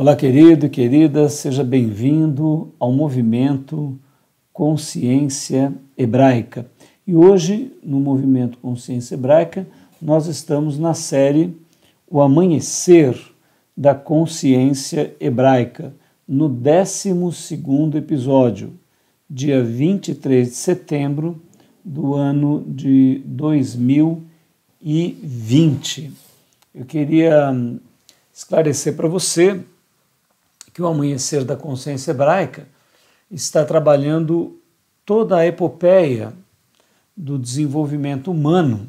Olá, querido e querida, seja bem-vindo ao movimento Consciência Hebraica. E hoje, no movimento Consciência Hebraica, nós estamos na série O Amanhecer da Consciência Hebraica, no 12º episódio, dia 23 de setembro do ano de 2020. Eu queria esclarecer para você que o Amanhecer da Consciência Hebraica está trabalhando toda a epopeia do desenvolvimento humano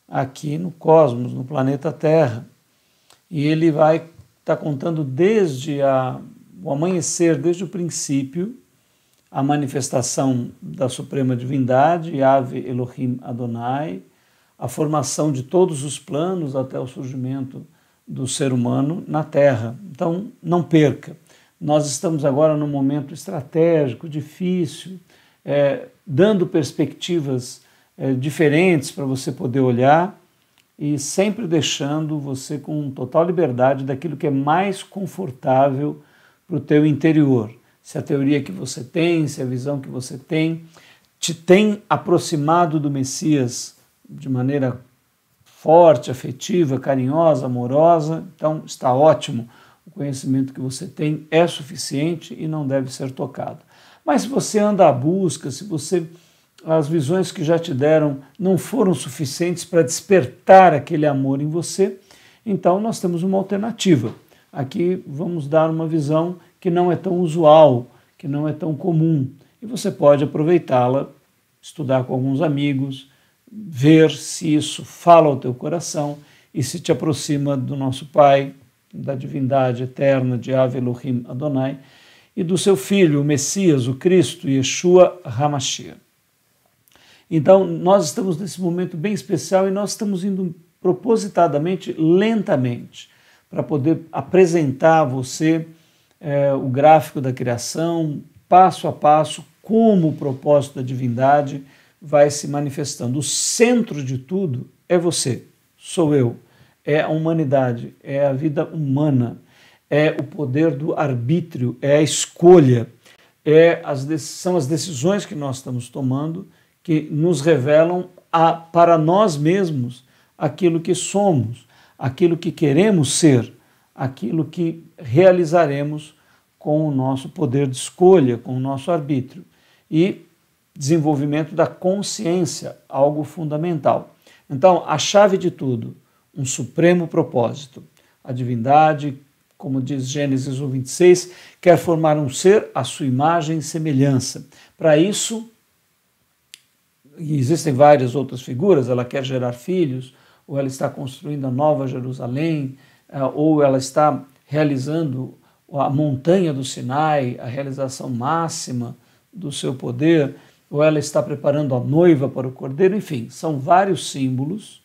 aqui no cosmos, no planeta Terra. E ele vai estar contando desde o amanhecer, desde o princípio, a manifestação da Suprema Divindade, Yahvé Elohim Adonai, a formação de todos os planos até o surgimento do ser humano na Terra. Então, não perca. Nós estamos agora num momento estratégico, difícil, dando perspectivas diferentes para você poder olhar e sempre deixando você com total liberdade daquilo que é mais confortável para o teu interior. Se a teoria que você tem, se a visão que você tem, te tem aproximado do Messias de maneira forte, afetiva, carinhosa, amorosa, então está ótimo. O conhecimento que você tem é suficiente e não deve ser tocado. Mas se você anda à busca, se as visões que já te deram não foram suficientes para despertar aquele amor em você, então nós temos uma alternativa. Aqui vamos dar uma visão que não é tão usual, que não é tão comum, e você pode aproveitá-la, estudar com alguns amigos, ver se isso fala ao teu coração e se te aproxima do nosso Pai, da divindade eterna de Yahvé Elohim Adonai, e do seu Filho, o Messias, o Cristo, Yeshua HaMashiach. Então, nós estamos nesse momento bem especial e nós estamos indo propositadamente, lentamente, para poder apresentar a você o gráfico da criação, passo a passo, como o propósito da divindade vai se manifestando. O centro de tudo é você, sou eu, é a humanidade, é a vida humana, é o poder do arbítrio, é a escolha, são as decisões que nós estamos tomando que nos revelam para nós mesmos aquilo que somos, aquilo que queremos ser, aquilo que realizaremos com o nosso poder de escolha, com o nosso arbítrio. E desenvolvimento da consciência, algo fundamental. Então, a chave de tudo, um supremo propósito. A divindade, como diz Gênesis 1:26, quer formar um ser à sua imagem e semelhança. Para isso, e existem várias outras figuras, ela quer gerar filhos, ou ela está construindo a Nova Jerusalém, ou ela está realizando a montanha do Sinai, a realização máxima do seu poder, ou ela está preparando a noiva para o cordeiro, enfim, são vários símbolos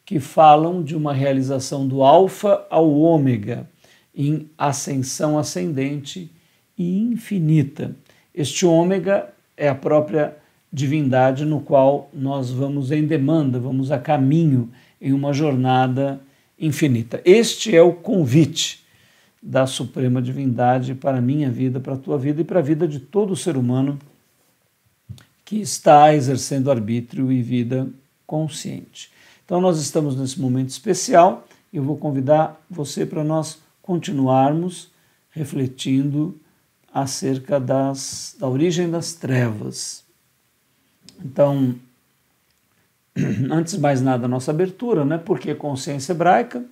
que falam de uma realização do alfa ao ômega, em ascensão ascendente e infinita. Este ômega é a própria divindade no qual nós vamos em demanda, vamos a caminho em uma jornada infinita. Este é o convite da Suprema Divindade para a minha vida, para a tua vida e para a vida de todo ser humano que está exercendo arbítrio e vida consciente. Então nós estamos nesse momento especial e eu vou convidar você para nós continuarmos refletindo acerca da origem das trevas. Então, antes de mais nada, a nossa abertura, né? Por que consciência hebraica?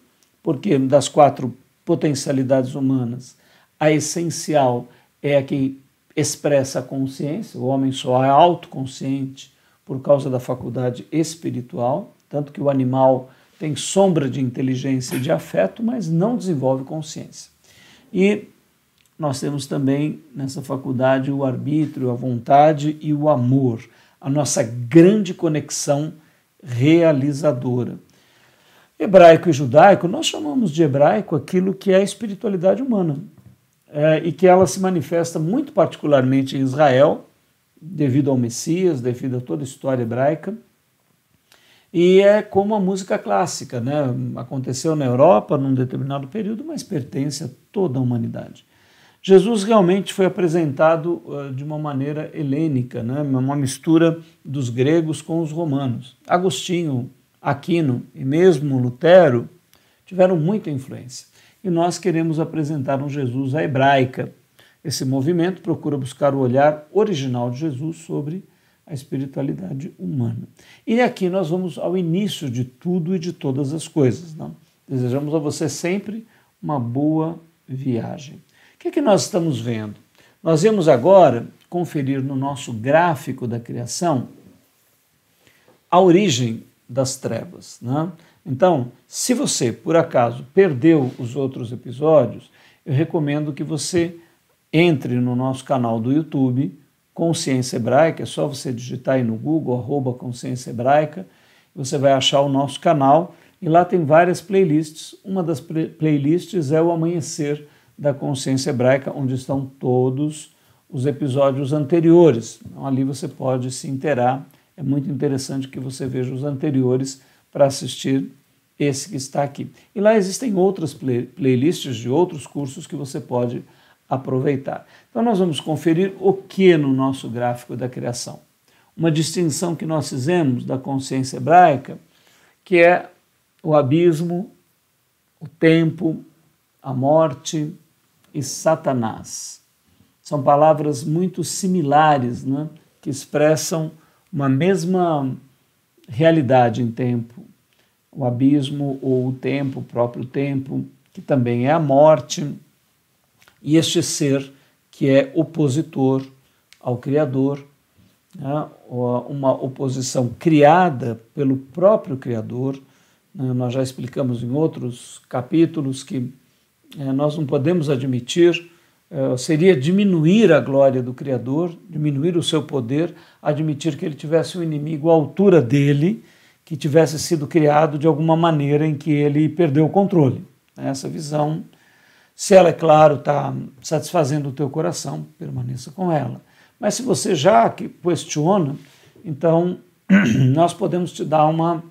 Porque das 4 potencialidades humanas, a essencial é a que expressa a consciência, o homem só é autoconsciente por causa da faculdade espiritual, tanto que o animal tem sombra de inteligência e de afeto, mas não desenvolve consciência. E nós temos também nessa faculdade o arbítrio, a vontade e o amor, a nossa grande conexão realizadora. Hebraico e judaico, nós chamamos de hebraico aquilo que é a espiritualidade humana, e que ela se manifesta muito particularmente em Israel, devido ao Messias, devido a toda a história hebraica, E é como a música clássica, né? Aconteceu na Europa num determinado período, mas pertence a toda a humanidade. Jesus realmente foi apresentado de uma maneira helênica, né? Uma mistura dos gregos com os romanos. Agostinho, Aquino e mesmo Lutero tiveram muita influência. E nós queremos apresentar um Jesus à hebraica. Esse movimento procura buscar o olhar original de Jesus sobre a espiritualidade humana. E aqui nós vamos ao início de tudo e de todas as coisas. Não? Desejamos a você sempre uma boa viagem. O que é que nós estamos vendo? Nós vamos agora conferir no nosso gráfico da criação a origem das trevas. Né? Então, se você, por acaso, perdeu os outros episódios, eu recomendo que você entre no nosso canal do YouTube, Consciência Hebraica, é só você digitar aí no Google, @Consciência Hebraica, você vai achar o nosso canal e lá tem várias playlists. Uma das playlists é o Amanhecer da Consciência Hebraica, onde estão todos os episódios anteriores. Então, ali você pode se inteirar. É muito interessante que você veja os anteriores para assistir esse que está aqui. E lá existem outras playlists de outros cursos que você pode aproveitar. Então nós vamos conferir o que no nosso gráfico da criação. Uma distinção que nós fizemos da consciência hebraica, que é o abismo, o tempo, a morte e Satanás. São palavras muito similares, né, que expressam uma mesma realidade em tempo. O abismo ou o tempo, o próprio tempo, que também é a morte, e este ser que é opositor ao Criador, né, uma oposição criada pelo próprio Criador. Nós já explicamos em outros capítulos que nós não podemos admitir, seria diminuir a glória do Criador, diminuir o seu poder, admitir que ele tivesse um inimigo à altura dele, que tivesse sido criado de alguma maneira em que ele perdeu o controle. Essa visão, se ela, é claro, está satisfazendo o teu coração, permaneça com ela. Mas se você já questiona, então nós podemos te dar uma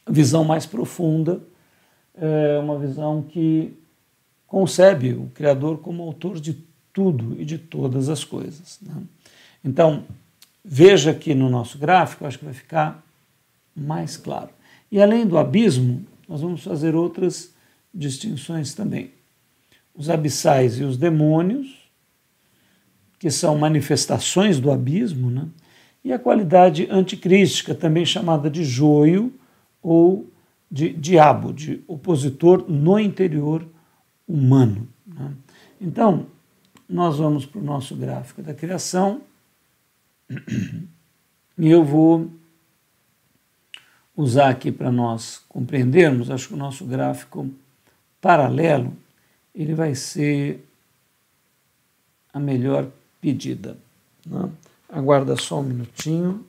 visão mais profunda, uma visão que concebe o Criador como autor de tudo e de todas as coisas. Né? Então, veja aqui no nosso gráfico, acho que vai ficar mais claro. E além do abismo, nós vamos fazer outras distinções também. Os abissais e os demônios, que são manifestações do abismo, né? E a qualidade anticrística, também chamada de joio ou de diabo, de opositor no interior humano. Né? Então, nós vamos para o nosso gráfico da criação e eu vou usar aqui para nós compreendermos, acho que o nosso gráfico paralelo, ele vai ser a melhor pedida. Né? Aguarda só um minutinho,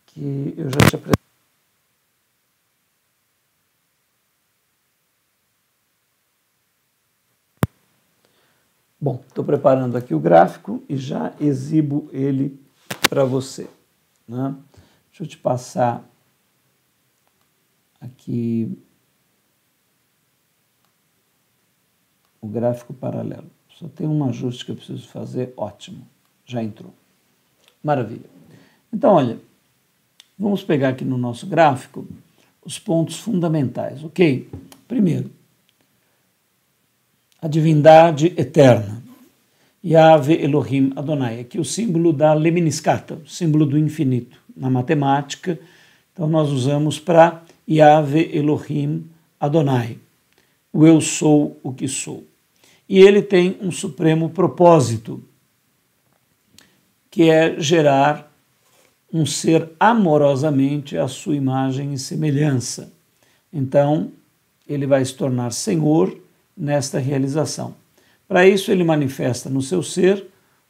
que eu já te apresento. Bom, estou preparando aqui o gráfico e já exibo ele para você. Né? Deixa eu te passar aqui o gráfico paralelo. Só tem um ajuste que eu preciso fazer, ótimo, já entrou. Maravilha. Então, olha, vamos pegar aqui no nosso gráfico os pontos fundamentais, ok? Primeiro, a divindade eterna, Yahvé Elohim Adonai, aqui o símbolo da lemniscata, o símbolo do infinito. Na matemática, então nós usamos para Yahvé Elohim Adonai, o eu sou o que sou. E ele tem um supremo propósito, que é gerar um ser amorosamente à sua imagem e semelhança. Então, ele vai se tornar Senhor nesta realização. Para isso, ele manifesta no seu ser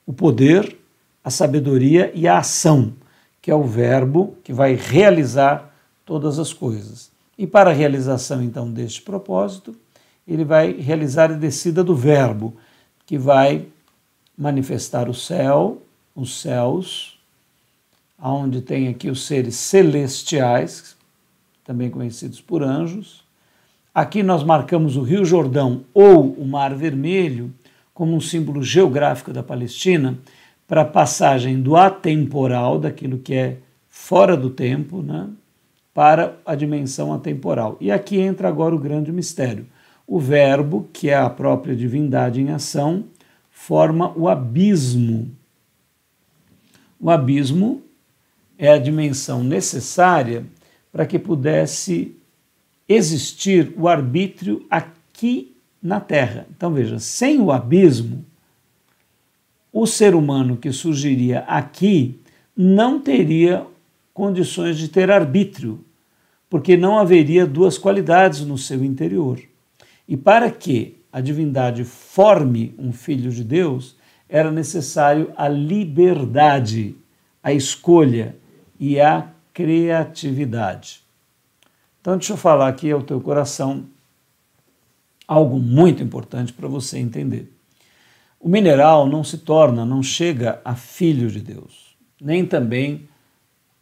o poder, a sabedoria e a ação, que é o verbo que vai realizar todas as coisas. E para a realização, então, deste propósito, ele vai realizar a descida do verbo, que vai manifestar o céu, os céus, onde tem aqui os seres celestiais, também conhecidos por anjos. Aqui nós marcamos o Rio Jordão ou o Mar Vermelho como um símbolo geográfico da Palestina para a passagem do atemporal, daquilo que é fora do tempo, né, para a dimensão atemporal. E aqui entra agora o grande mistério. O Verbo, que é a própria divindade em ação, forma o abismo. O abismo é a dimensão necessária para que pudesse existir o arbítrio aqui na Terra. Então veja, sem o abismo, o ser humano que surgiria aqui não teria condições de ter arbítrio, porque não haveria duas qualidades no seu interior. E para que a divindade forme um filho de Deus, era necessário a liberdade, a escolha e a criatividade. Então, deixa eu falar aqui ao teu coração algo muito importante para você entender. O mineral não se torna, não chega a filho de Deus, nem também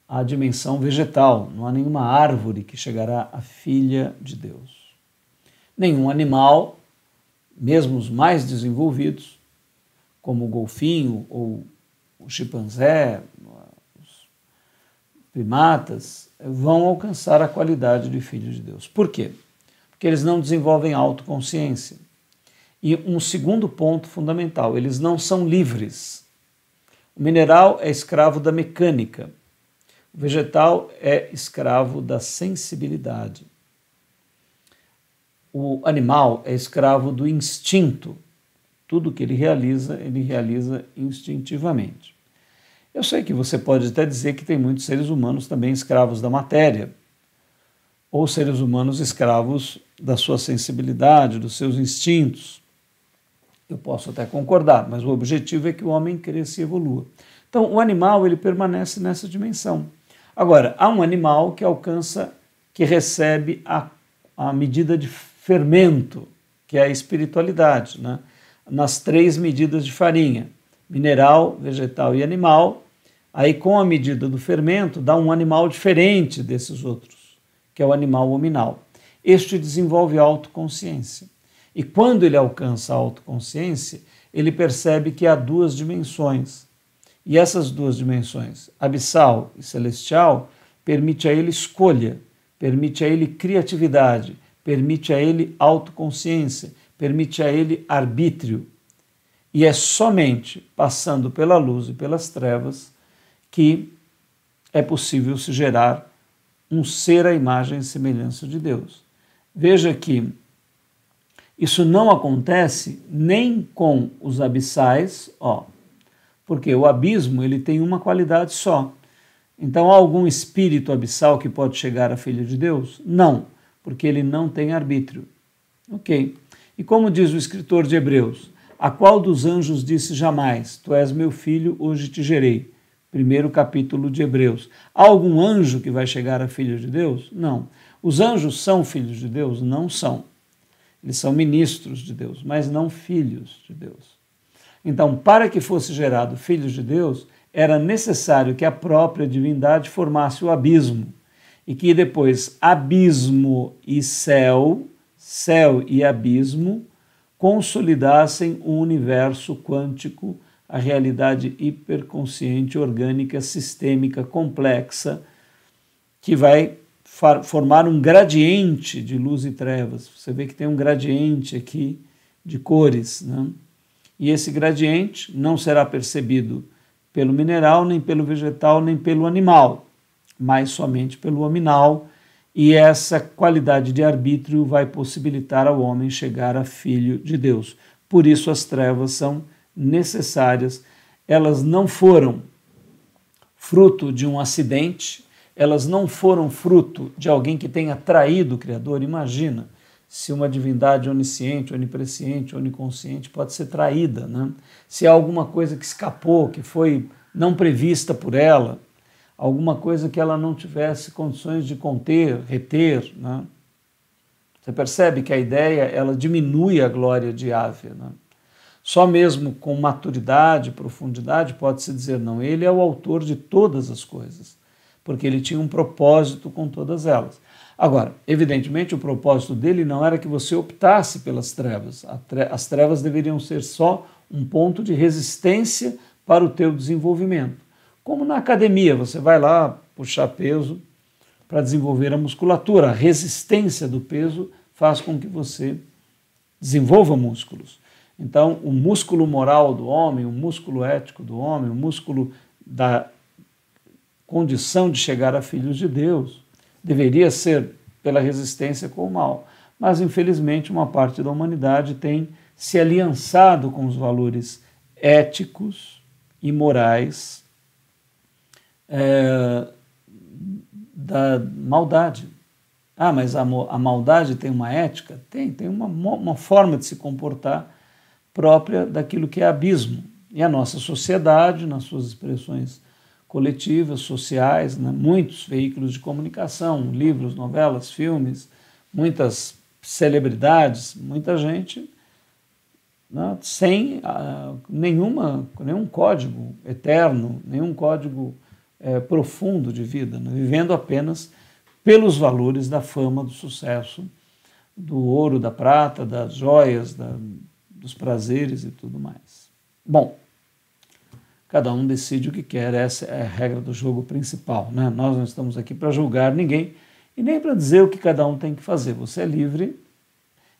a dimensão vegetal. Não há nenhuma árvore que chegará a filha de Deus. Nenhum animal, mesmo os mais desenvolvidos, como o golfinho ou o chimpanzé, os primatas, vão alcançar a qualidade de filhos de Deus. Por quê? Porque eles não desenvolvem autoconsciência. E um segundo ponto fundamental, eles não são livres. O mineral é escravo da mecânica. O vegetal é escravo da sensibilidade. O animal é escravo do instinto. Tudo que ele realiza instintivamente. Eu sei que você pode até dizer que tem muitos seres humanos também escravos da matéria, ou seres humanos escravos da sua sensibilidade, dos seus instintos. Eu posso até concordar, mas o objetivo é que o homem cresça e evolua. Então, o animal ele permanece nessa dimensão. Agora, há um animal que alcança, que recebe a medida de fermento, que é a espiritualidade, né? Nas 3 medidas de farinha, mineral, vegetal e animal. Aí, com a medida do fermento, dá um animal diferente desses outros, que é o animal hominal. Este desenvolve autoconsciência. E quando ele alcança a autoconsciência, ele percebe que há 2 dimensões. E essas 2 dimensões, abissal e celestial, permite a ele escolha, permite a ele criatividade, permite a ele autoconsciência, permite a ele arbítrio. E é somente passando pela luz e pelas trevas que é possível se gerar um ser à imagem e semelhança de Deus. Veja que isso não acontece nem com os abissais, porque o abismo ele tem uma qualidade só. Então, há algum espírito abissal que pode chegar a filho de Deus? Não, porque ele não tem arbítrio. Ok. E como diz o escritor de Hebreus, a qual dos anjos disse jamais, tu és meu filho, hoje te gerei? 1º capítulo de Hebreus. Há algum anjo que vai chegar a filho de Deus? Não. Os anjos são filhos de Deus? Não são. Eles são ministros de Deus, mas não filhos de Deus. Então, para que fosse gerado filhos de Deus, era necessário que a própria divindade formasse o abismo, e que depois abismo e céu e abismo, consolidassem o universo quântico, a realidade hiperconsciente, orgânica, sistêmica, complexa, que vai formar um gradiente de luz e trevas. Você vê que tem um gradiente aqui de cores, né? E esse gradiente não será percebido pelo mineral, nem pelo vegetal, nem pelo animal, mas somente pelo hominal, e essa qualidade de arbítrio vai possibilitar ao homem chegar a filho de Deus. Por isso as trevas são necessárias. Elas não foram fruto de um acidente, elas não foram fruto de alguém que tenha traído o Criador. Imagina se uma divindade onisciente, onipresciente, oniconsciente pode ser traída, né? Se há alguma coisa que escapou, que foi não prevista por ela, alguma coisa que ela não tivesse condições de conter, reter, né? Você percebe que a ideia ela diminui a glória de Yahvé, né? Só mesmo com maturidade, profundidade, pode-se dizer, não, ele é o autor de todas as coisas, porque ele tinha um propósito com todas elas. Agora, evidentemente, o propósito dele não era que você optasse pelas trevas. As trevas deveriam ser só um ponto de resistência para o teu desenvolvimento. Como na academia, você vai lá puxar peso para desenvolver a musculatura. A resistência do peso faz com que você desenvolva músculos. Então, o músculo moral do homem, o músculo ético do homem, o músculo da condição de chegar a filhos de Deus, deveria ser pela resistência com o mal. Mas, infelizmente, uma parte da humanidade tem se aliançado com os valores éticos e morais da maldade. Ah, mas a maldade tem uma ética? Tem uma forma de se comportar própria daquilo que é abismo. E a nossa sociedade, nas suas expressões coletivas, sociais, né, muitos veículos de comunicação, livros, novelas, filmes, muitas celebridades, muita gente, né, sem nenhum código eterno, nenhum código profundo de vida, né, vivendo apenas pelos valores da fama, do sucesso, do ouro, da prata, das joias, dos prazeres e tudo mais. Bom, cada um decide o que quer, essa é a regra do jogo principal, né? Nós não estamos aqui para julgar ninguém e nem para dizer o que cada um tem que fazer. Você é livre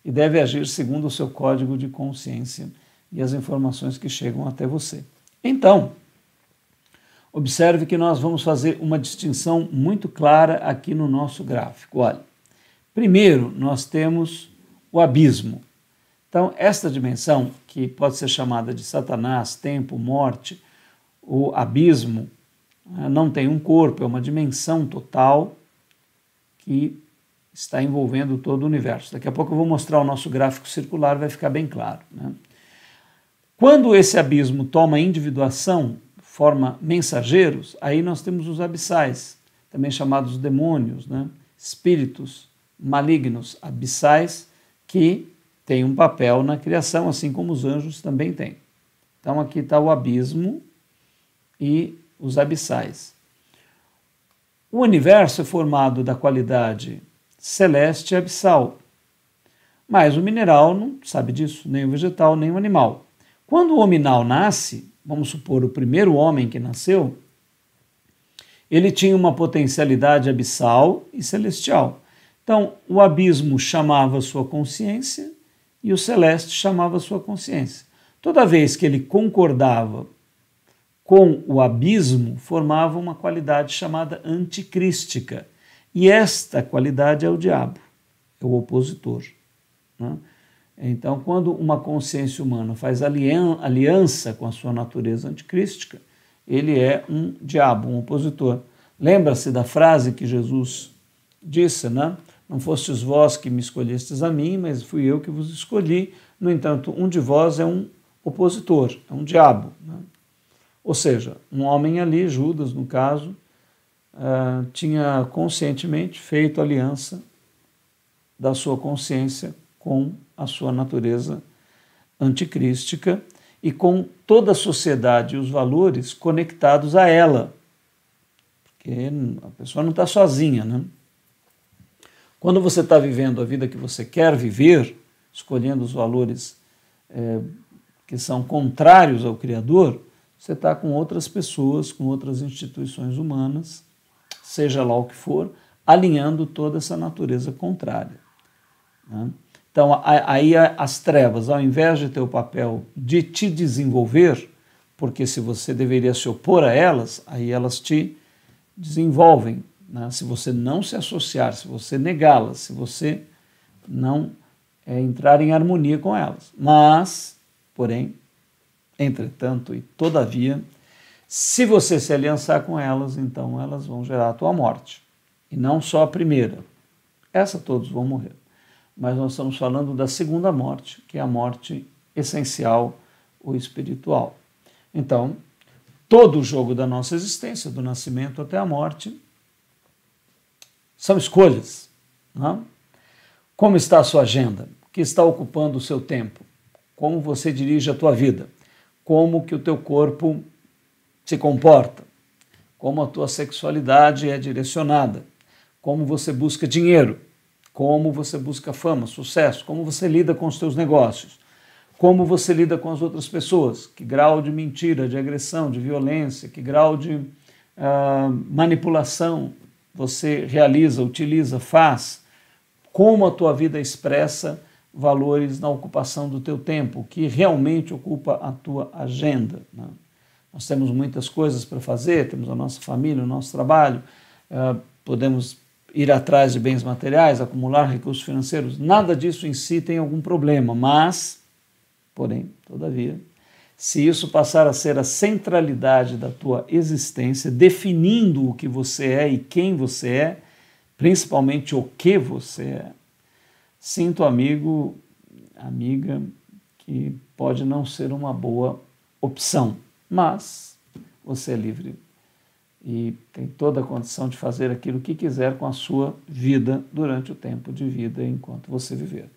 e deve agir segundo o seu código de consciência e as informações que chegam até você. Então, observe que nós vamos fazer uma distinção muito clara aqui no nosso gráfico. Olha, primeiro nós temos o abismo. Então, esta dimensão, que pode ser chamada de Satanás, tempo, morte, o abismo, não tem um corpo, é uma dimensão total que está envolvendo todo o universo. Daqui a pouco eu vou mostrar o nosso gráfico circular, vai ficar bem claro, né? Quando esse abismo toma individuação, forma mensageiros, aí nós temos os abissais, também chamados demônios, né? Espíritos malignos abissais que têm um papel na criação, assim como os anjos também têm. Então aqui está o abismo e os abissais. O universo é formado da qualidade celeste e abissal, mas o mineral não sabe disso, nem o vegetal, nem o animal. Quando o hominal nasce, vamos supor, o primeiro homem que nasceu, ele tinha uma potencialidade abissal e celestial. Então, o abismo chamava sua consciência e o celeste chamava sua consciência. Toda vez que ele concordava com o abismo, formava uma qualidade chamada anticrística. E esta qualidade é o diabo, é o opositor, né? Então, quando uma consciência humana faz aliança com a sua natureza anticrística, ele é um diabo, um opositor. Lembra-se da frase que Jesus disse, né? Não fostes vós que me escolhestes a mim, mas fui eu que vos escolhi. No entanto, um de vós é um opositor, é um diabo, né? Ou seja, um homem ali, Judas no caso, tinha conscientemente feito aliança da sua consciência com a sua natureza anticrística e com toda a sociedade e os valores conectados a ela. Porque a pessoa não está sozinha, né? Quando você está vivendo a vida que você quer viver, escolhendo os valores que são contrários ao Criador, você está com outras pessoas, com outras instituições humanas, seja lá o que for, alinhando toda essa natureza contrária, né? Então, aí as trevas, ao invés de ter o papel de te desenvolver, porque se você deveria se opor a elas, aí elas te desenvolvem, né? Se você não se associar, se você negá-las, se você não entrar em harmonia com elas. Mas, porém, entretanto e todavia, se você se aliançar com elas, então elas vão gerar a tua morte. E não só a primeira. Essa todos vão morrer. Mas nós estamos falando da segunda morte, que é a morte essencial ou espiritual. Então, todo o jogo da nossa existência, do nascimento até a morte, são escolhas, não? Como está a sua agenda? O que está ocupando o seu tempo? como você dirige a tua vida, como que o teu corpo se comporta, como a tua sexualidade é direcionada, como você busca dinheiro, como você busca fama, sucesso, como você lida com os teus negócios, como você lida com as outras pessoas, que grau de mentira, de agressão, de violência, que grau de manipulação você realiza, utiliza, faz, como a tua vida expressa valores na ocupação do teu tempo, o que realmente ocupa a tua agenda, né? Nós temos muitas coisas para fazer, temos a nossa família, o nosso trabalho, podemos ir atrás de bens materiais, acumular recursos financeiros, nada disso em si tem algum problema, mas, porém, todavia, se isso passar a ser a centralidade da tua existência, definindo o que você é e quem você é, principalmente o que você é, sinto, amigo, amiga, que pode não ser uma boa opção, mas você é livre e tem toda a condição de fazer aquilo que quiser com a sua vida durante o tempo de vida enquanto você viver.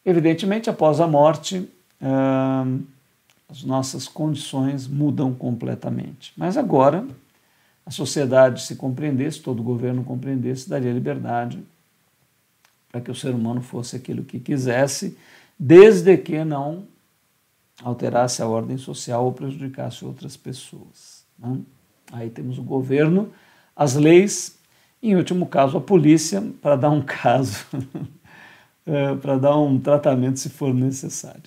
Evidentemente, após a morte, as nossas condições mudam completamente. Mas agora, a sociedade se compreendesse, todo o governo compreendesse, daria liberdade para que o ser humano fosse aquilo que quisesse, desde que não alterasse a ordem social ou prejudicasse outras pessoas, né? Aí temos o governo, as leis, e, em último caso, a polícia, para dar um caso, para dar um tratamento se for necessário.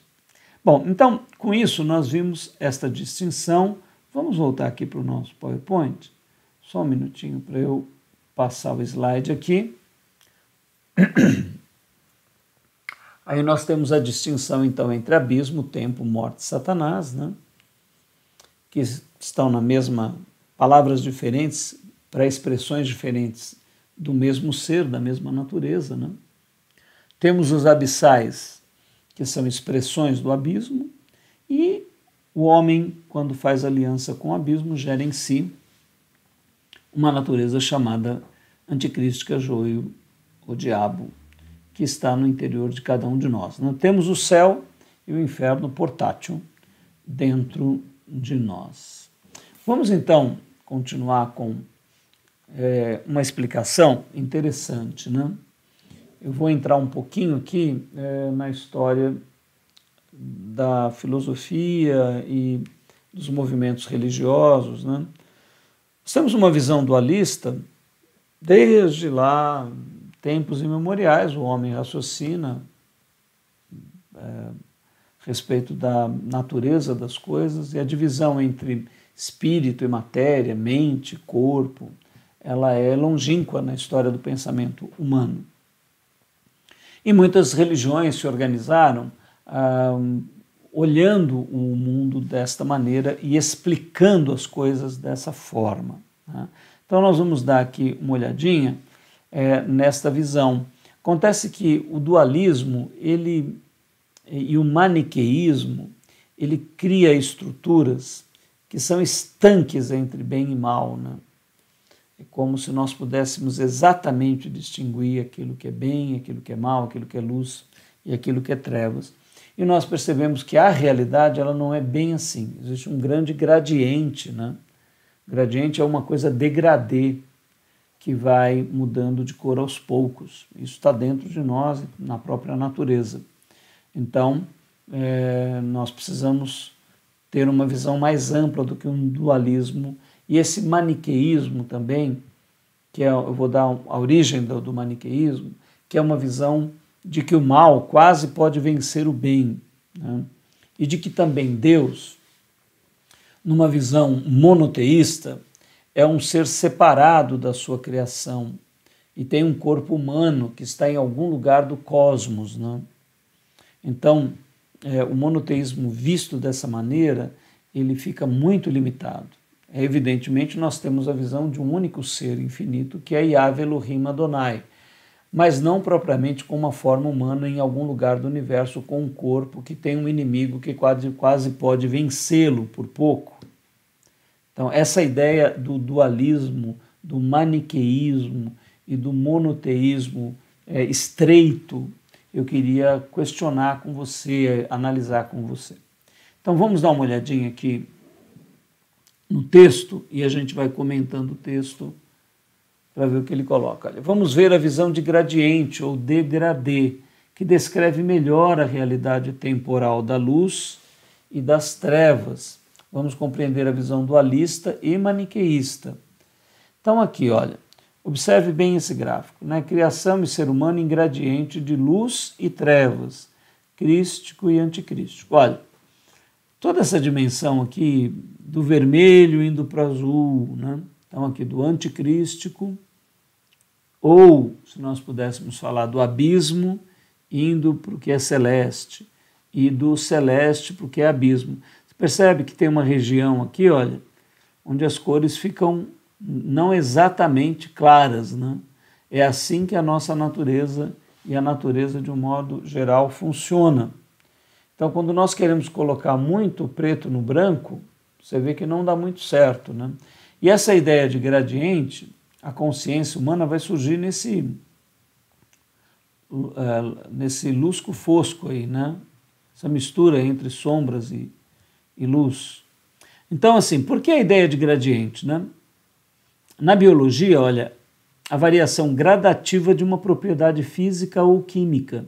Bom, então, com isso, nós vimos esta distinção. Vamos voltar aqui para o nosso PowerPoint. Só um minutinho para eu passar o slide aqui. Aí nós temos a distinção, então, entre abismo, tempo, morte e Satanás, né? Que estão na mesma, palavras diferentes para expressões diferentes do mesmo ser, da mesma natureza, né? Temos os abissais, que são expressões do abismo, e o homem, quando faz aliança com o abismo, gera em si uma natureza chamada anticrística, joio, o diabo, que está no interior de cada um de nós. Nós temos o céu e o inferno portátil dentro de nós. Vamos então continuar com uma explicação interessante, né? Eu vou entrar um pouquinho aqui na história da filosofia e dos movimentos religiosos, né? Nós temos uma visão dualista desde lá, tempos imemoriais. O homem raciocina a respeito da natureza das coisas, e a divisão entre espírito e matéria, mente, corpo, ela é longínqua na história do pensamento humano. E muitas religiões se organizaram olhando o mundo desta maneira e explicando as coisas dessa forma, né? Então nós vamos dar aqui uma olhadinha nesta visão. Acontece que o dualismo e o maniqueísmo, ele cria estruturas que são estanques entre bem e mal, né? É como se nós pudéssemos exatamente distinguir aquilo que é bem, aquilo que é mal, aquilo que é luz e aquilo que é trevas. E nós percebemos que a realidade ela não é bem assim. Existe um grande gradiente, né? Gradiente é uma coisa degradê, que vai mudando de cor aos poucos. Isso está dentro de nós, na própria natureza. Então, nós precisamos ter uma visão mais ampla do que um dualismo. E esse maniqueísmo também, que eu vou dar a origem do maniqueísmo, que é uma visão de que o mal quase pode vencer o bem, né? E de que também Deus, numa visão monoteísta, é um ser separado da sua criação e tem um corpo humano que está em algum lugar do cosmos, né? Então, o monoteísmo visto dessa maneira, ele fica muito limitado. Evidentemente, nós temos a visão de um único ser infinito, que é Yahvé Elohim Adonai, mas não propriamente com uma forma humana em algum lugar do universo, com um corpo que tem um inimigo que quase pode vencê-lo por pouco. Então, essa ideia do dualismo, do maniqueísmo e do monoteísmo estreito, eu queria questionar com você, analisar com você. Então vamos dar uma olhadinha aqui no texto e a gente vai comentando o texto para ver o que ele coloca. Olha, vamos ver a visão de gradiente ou degradê, que descreve melhor a realidade temporal da luz e das trevas. Vamos compreender a visão dualista e maniqueísta. Então aqui, olha, observe bem esse gráfico, né? Criação e ser humano em gradiente de luz e trevas, crístico e anticrístico. Olha, toda essa dimensão aqui do vermelho indo para o azul, né? Então aqui do anticrístico, ou se nós pudéssemos falar do abismo indo para o que é celeste, e do celeste para o que é abismo. Você percebe que tem uma região aqui, olha, onde as cores ficam não exatamente claras, né? É assim que a nossa natureza e a natureza de um modo geral funciona. Então, quando nós queremos colocar muito preto no branco, você vê que não dá muito certo, né? E essa ideia de gradiente, a consciência humana vai surgir nesse lusco-fosco aí, né? Essa mistura entre sombras e luz. Então, assim, por que a ideia de gradiente, né? Na biologia, olha, a variação gradativa de uma propriedade física ou química,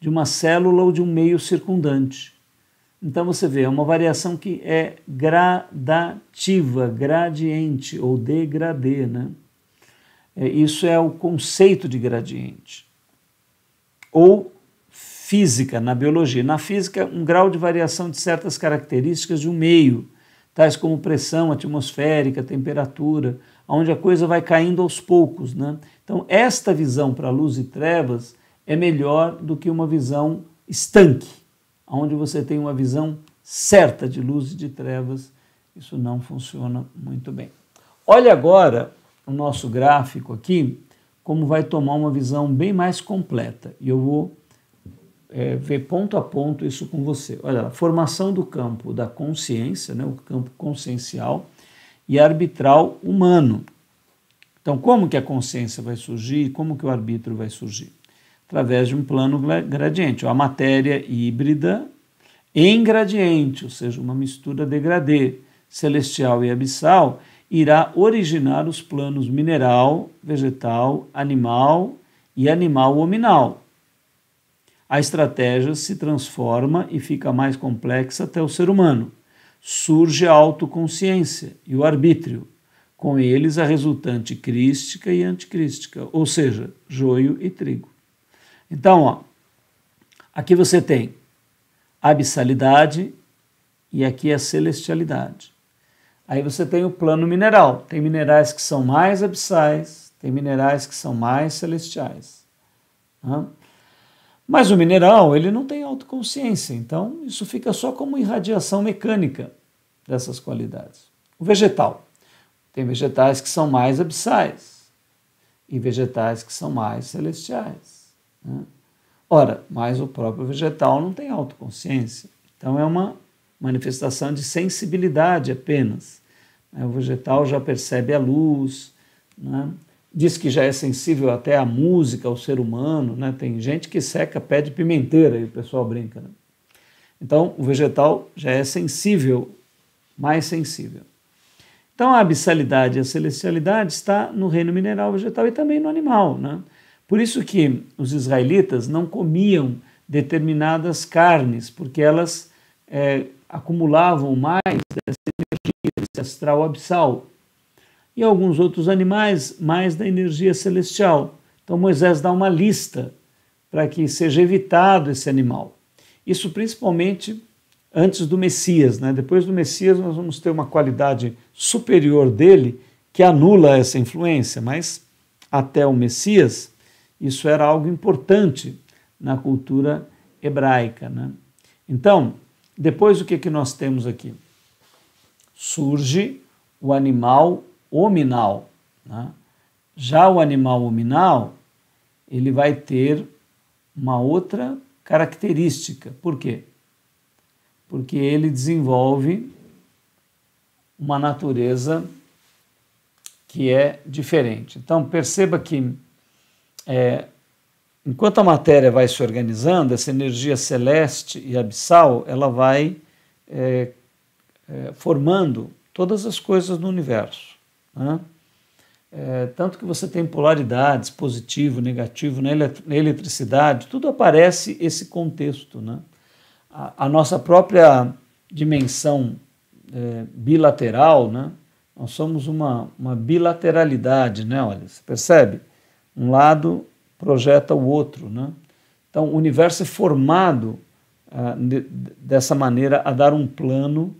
de uma célula ou de um meio circundante. Então você vê, é uma variação que é gradativa, gradiente ou degradê, né? Isso é o conceito de gradiente. Ou física, na biologia. Na física, um grau de variação de certas características de um meio, tais como pressão atmosférica, temperatura, onde a coisa vai caindo aos poucos, né? Então, esta visão para luz e trevas é melhor do que uma visão estanque, onde você tem uma visão certa de luz e de trevas. Isso não funciona muito bem. Olha agora o nosso gráfico aqui, como vai tomar uma visão bem mais completa. E eu vou ver ponto a ponto isso com você. Olha, a formação do campo da consciência, né, o campo consciencial e arbitral humano. Então, como que a consciência vai surgir? Como que o arbítrio vai surgir? Através de um plano gradiente, a matéria híbrida em gradiente, ou seja, uma mistura degradê, celestial e abissal, irá originar os planos mineral, vegetal, animal e animal-hominal. A estratégia se transforma e fica mais complexa até o ser humano. Surge a autoconsciência e o arbítrio, com eles a resultante crística e anticrística, ou seja, joio e trigo. Então, ó, aqui você tem a abissalidade e aqui a celestialidade. Aí você tem o plano mineral. Tem minerais que são mais abissais, tem minerais que são mais celestiais. Né? Mas o mineral, ele não tem autoconsciência, então isso fica só como irradiação mecânica dessas qualidades. O vegetal. Tem vegetais que são mais abissais e vegetais que são mais celestiais. Né? Ora, mas o próprio vegetal não tem autoconsciência, então é uma manifestação de sensibilidade apenas. O vegetal já percebe a luz, né? Diz que já é sensível até à música, ao ser humano, né? Tem gente que seca pé de pimenteira e o pessoal brinca. Né? Então, o vegetal já é sensível, mais sensível. Então, a abissalidade e a celestialidade está no reino mineral, vegetal e também no animal. Né? Por isso que os israelitas não comiam determinadas carnes, porque elas acumulavam mais dessa energia, desse astral abissal. E alguns outros animais mais da energia celestial. Então Moisés dá uma lista para que seja evitado esse animal. Isso principalmente antes do Messias, né? Depois do Messias nós vamos ter uma qualidade superior dele que anula essa influência, mas até o Messias isso era algo importante na cultura hebraica, né? Então, depois o que nós temos aqui? Surge o animal hominal. Né? Já o animal hominal, ele vai ter uma outra característica. Por quê? Porque ele desenvolve uma natureza que é diferente. Então, perceba que enquanto a matéria vai se organizando, essa energia celeste e abissal, ela vai formando todas as coisas no universo, né? Tanto que você tem polaridades, positivo, negativo, na eletricidade, tudo aparece esse contexto, né? A nossa própria dimensão bilateral, né? Nós somos uma bilateralidade, né? Olha, você percebe? Um lado projeta o outro, né? Então, o universo é formado dessa maneira a dar um plano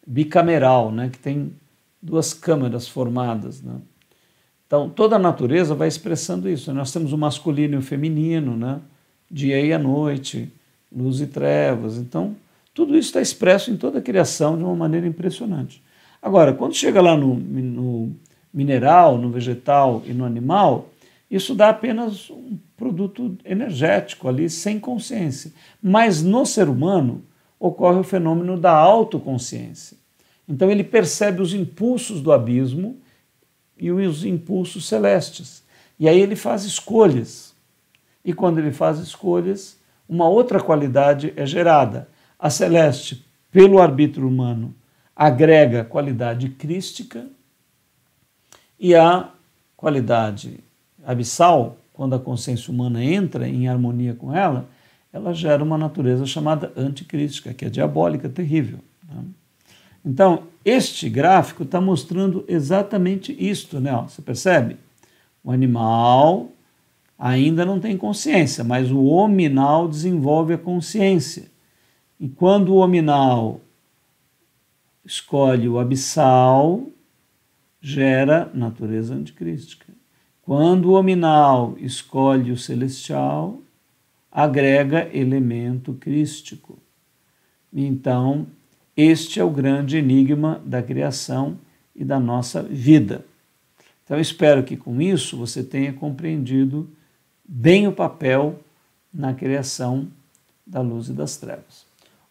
bicameral, né? Que tem duas câmeras formadas, né? Então, toda a natureza vai expressando isso. Nós temos o masculino e o feminino, né? Dia e a noite, luz e trevas. Então, tudo isso está expresso em toda a criação de uma maneira impressionante. Agora, quando chega lá no mineral, no vegetal e no animal, isso dá apenas um produto energético ali, sem consciência. Mas no ser humano ocorre o fenômeno da autoconsciência. Então, ele percebe os impulsos do abismo e os impulsos celestes. E aí ele faz escolhas. E quando ele faz escolhas, uma outra qualidade é gerada. A celeste, pelo arbítrio humano, agrega qualidade crística, e a qualidade abissal, quando a consciência humana entra em harmonia com ela, ela gera uma natureza chamada anticrística, que é diabólica, terrível, né? Então, este gráfico está mostrando exatamente isto, né? Você percebe? O animal ainda não tem consciência, mas o hominal desenvolve a consciência. E quando o hominal escolhe o abissal, gera natureza anticrística. Quando o hominal escolhe o celestial, agrega elemento crístico. Então, este é o grande enigma da criação e da nossa vida. Então, eu espero que com isso você tenha compreendido bem o papel na criação da luz e das trevas.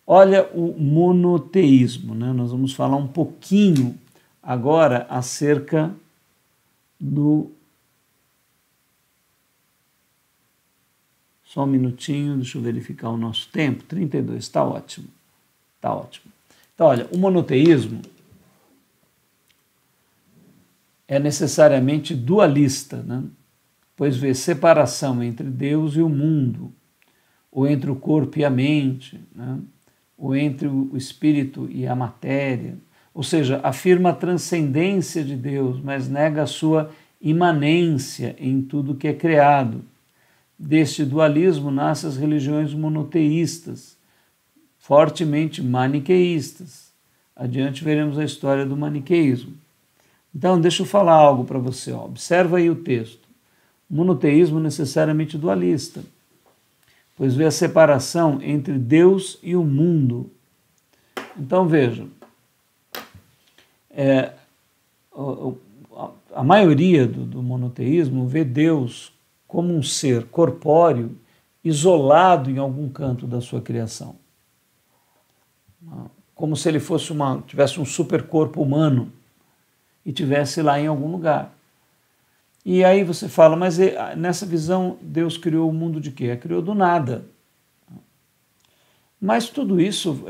Olha o monoteísmo, né? Nós vamos falar um pouquinho agora acerca do... Só um minutinho, deixa eu verificar o nosso tempo. 32, está ótimo. Está ótimo. Então, olha, o monoteísmo é necessariamente dualista, né? Pois vê separação entre Deus e o mundo, ou entre o corpo e a mente, né? Ou entre o espírito e a matéria. Ou seja, afirma a transcendência de Deus, mas nega a sua imanência em tudo que é criado. Deste dualismo nascem as religiões monoteístas, fortemente maniqueístas. Adiante veremos a história do maniqueísmo. Então, deixa eu falar algo para você. Ó. Observa aí o texto. O monoteísmo necessariamente dualista, pois vê a separação entre Deus e o mundo. Então, veja, a maioria do monoteísmo vê Deus como um ser corpóreo, isolado em algum canto da sua criação. Como se ele tivesse um supercorpo humano e tivesse lá em algum lugar. E aí você fala, mas nessa visão Deus criou o mundo de quê? Criou do nada. Mas tudo isso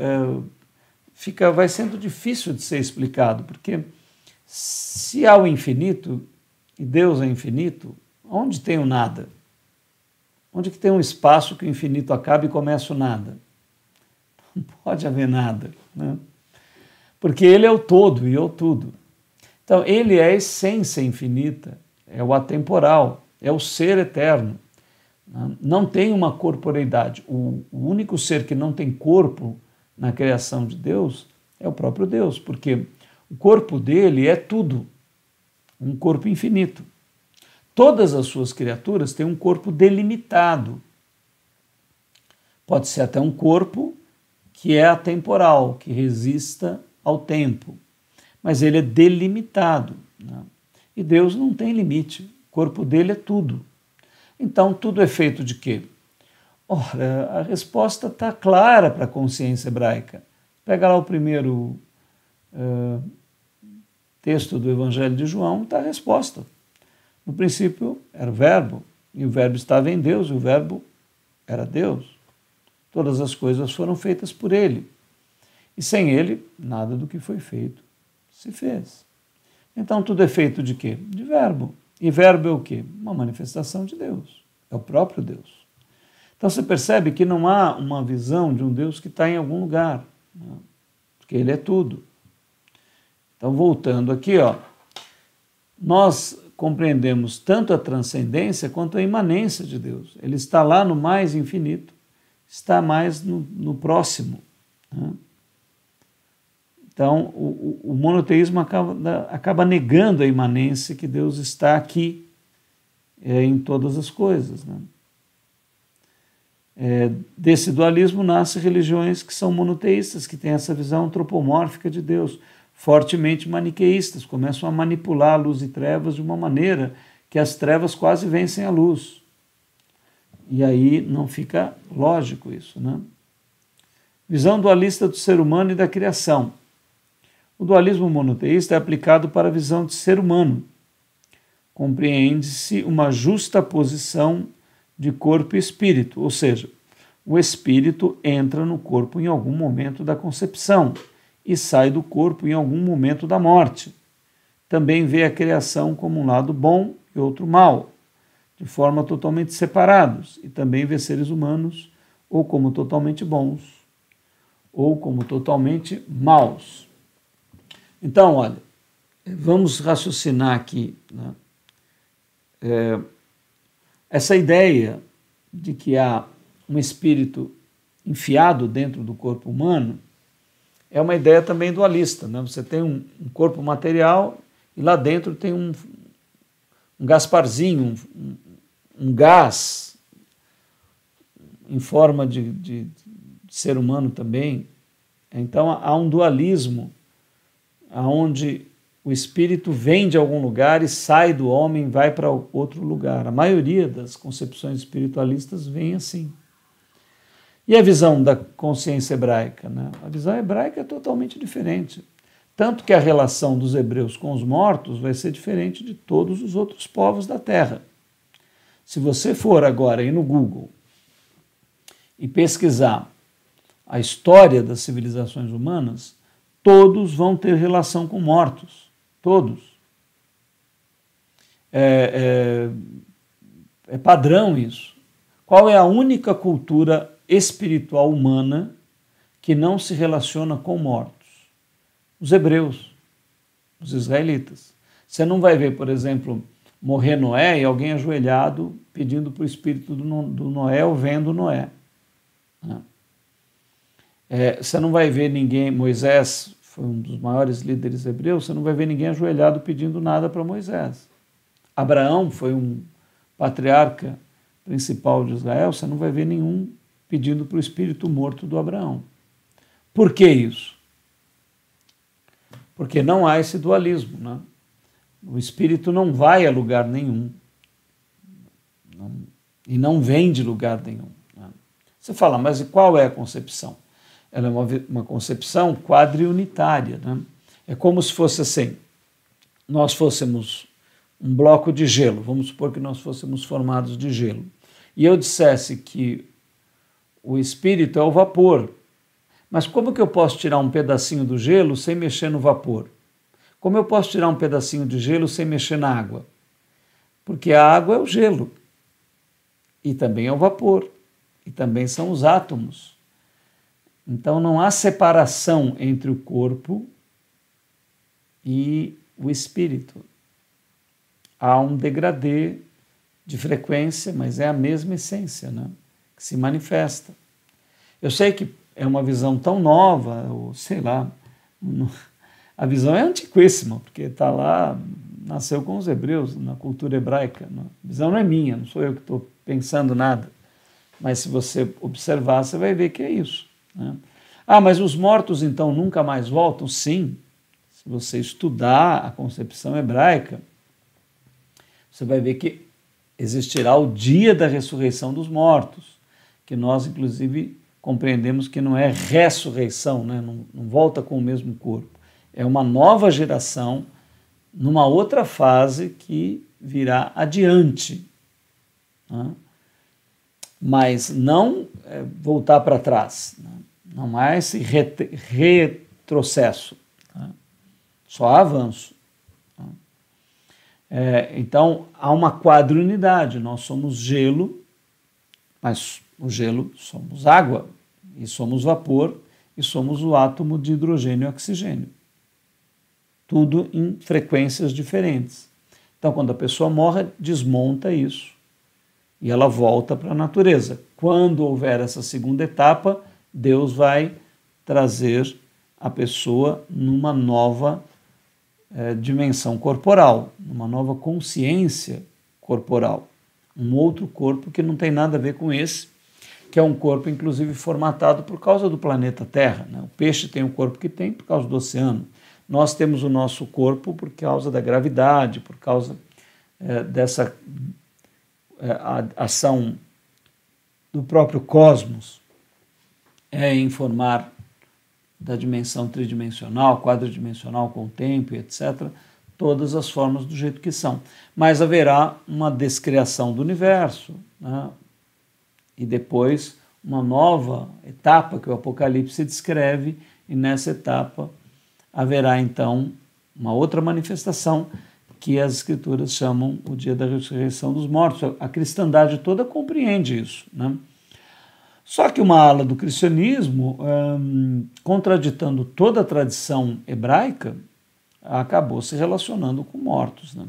vai sendo difícil de ser explicado, porque se há o infinito e Deus é infinito, onde tem o nada? Onde que tem um espaço que o infinito acaba e começa o nada? Não pode haver nada, né? Porque ele é o todo e é o tudo. Então, ele é a essência infinita, é o atemporal, é o ser eterno. Não tem uma corporeidade. O único ser que não tem corpo na criação de Deus é o próprio Deus, porque o corpo dele é tudo, um corpo infinito. Todas as suas criaturas têm um corpo delimitado. Pode ser até um corpo que é atemporal, que resista ao tempo, mas ele é delimitado, né? E Deus não tem limite, o corpo dele é tudo. Então, tudo é feito de quê? Ora, a resposta está clara para a consciência hebraica. Pega lá o primeiro texto do Evangelho de João, está a resposta. No princípio era o verbo E o Verbo estava em Deus, e o Verbo era Deus. Todas as coisas foram feitas por ele. E sem ele, nada do que foi feito se fez. Então tudo é feito de quê? De verbo. E verbo é o quê? Uma manifestação de Deus. É o próprio Deus. Então você percebe que não há uma visão de um Deus que está em algum lugar, né? Porque ele é tudo. Então voltando aqui, nós compreendemos tanto a transcendência quanto a imanência de Deus. Ele está lá no mais infinito, está mais no próximo, né? Então, o monoteísmo acaba negando a imanência que Deus está aqui em todas as coisas, né? Desse dualismo nascem religiões que são monoteístas, que têm essa visão antropomórfica de Deus, fortemente maniqueístas, começam a manipular a luz e trevas de uma maneira que as trevas quase vencem a luz. E aí não fica lógico isso, né? Visão dualista do ser humano e da criação. O dualismo monoteísta é aplicado para a visão de ser humano. Compreende-se uma justa posição de corpo e espírito, ou seja, o espírito entra no corpo em algum momento da concepção e sai do corpo em algum momento da morte. Também vê a criação como um lado bom e outro mal, de forma totalmente separados, e também vê seres humanos ou como totalmente bons ou como totalmente maus. Então, olha, vamos raciocinar aqui, né? Essa ideia de que há um espírito enfiado dentro do corpo humano é uma ideia também dualista, né? Você tem um corpo material e lá dentro tem um Gasparzinho, um gás em forma de ser humano também. Então há um dualismo onde o espírito vem de algum lugar e sai do homem e vai para outro lugar. A maioria das concepções espiritualistas vem assim. E a visão da consciência hebraica, né? A visão hebraica é totalmente diferente. Tanto que a relação dos hebreus com os mortos vai ser diferente de todos os outros povos da Terra. Se você for agora ir no Google e pesquisar a história das civilizações humanas, todos vão ter relação com mortos. Todos. É padrão isso. Qual é a única cultura espiritual humana que não se relaciona com mortos? Os hebreus, os israelitas. Você não vai ver, por exemplo, morrer Noé e alguém ajoelhado pedindo para o espírito do Noé ou vendo Noé. Você não vai ver ninguém, Moisés foi um dos maiores líderes hebreus, você não vai ver ninguém ajoelhado pedindo nada para Moisés. Abraão foi um patriarca principal de Israel, você não vai ver nenhum pedindo para o espírito morto do Abraão. Por que isso? Porque não há esse dualismo, né? O espírito não vai a lugar nenhum e não vem de lugar nenhum, né? Você fala, mas e qual é a concepção? Ela é uma concepção quadriunitária, né? É como se fosse assim, nós fôssemos um bloco de gelo, vamos supor que nós fôssemos formados de gelo, e eu dissesse que o espírito é o vapor, mas como que eu posso tirar um pedacinho do gelo sem mexer no vapor? Como eu posso tirar um pedacinho de gelo sem mexer na água? Porque a água é o gelo, e também é o vapor, e também são os átomos. Então não há separação entre o corpo e o espírito. Há um degradê de frequência, mas é a mesma essência, né, que se manifesta. Eu sei que é uma visão tão nova, ou sei lá, a visão é antiquíssima, porque está lá, nasceu com os hebreus, na cultura hebraica. A visão não é minha, não sou eu que estou pensando nada, mas se você observar, você vai ver que é isso, né? Mas os mortos então nunca mais voltam? Sim, se você estudar a concepção hebraica, você vai ver que existirá o dia da ressurreição dos mortos, que nós inclusive compreendemos que não é ressurreição, né? Não volta com o mesmo corpo, é uma nova geração numa outra fase que virá adiante. né? Mas não voltar para trás, né? Não há esse retrocesso, né? Só há avanço. Né? Então, há uma quadrunidade, nós somos gelo, mas o gelo somos água, e somos vapor, e somos o átomo de hidrogênio e oxigênio. Tudo em frequências diferentes. Então, quando a pessoa morre, desmonta isso e ela volta para a natureza. Quando houver essa segunda etapa, Deus vai trazer a pessoa numa nova dimensão corporal, numa nova consciência corporal. Um outro corpo que não tem nada a ver com esse, que é um corpo, inclusive, formatado por causa do planeta Terra, né? O peixe tem o corpo que tem por causa do oceano. Nós temos o nosso corpo por causa da gravidade, por causa dessa ação do próprio cosmos em formar da dimensão tridimensional, quadridimensional com o tempo, etc., todas as formas do jeito que são. Mas haverá uma descriação do universo, né? E depois uma nova etapa que o Apocalipse descreve, e nessa etapa haverá então uma outra manifestação que as Escrituras chamam o dia da ressurreição dos mortos. A cristandade toda compreende isso, né? Só que uma ala do cristianismo, contraditando toda a tradição hebraica, acabou se relacionando com mortos, né?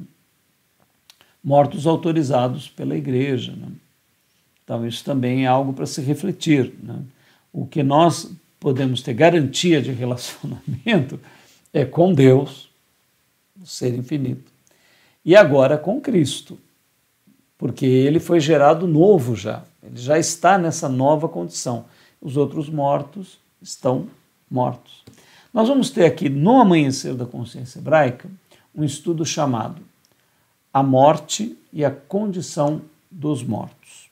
Mortos autorizados pela igreja, né? Então isso também é algo para se refletir, né? O que nós podemos ter garantia de relacionamento é com Deus, o ser infinito, e agora com Cristo, porque ele foi gerado novo já, ele já está nessa nova condição. Os outros mortos estão mortos. Nós vamos ter aqui, no Amanhecer da Consciência Hebraica, um estudo chamado A Morte e a Condição dos Mortos.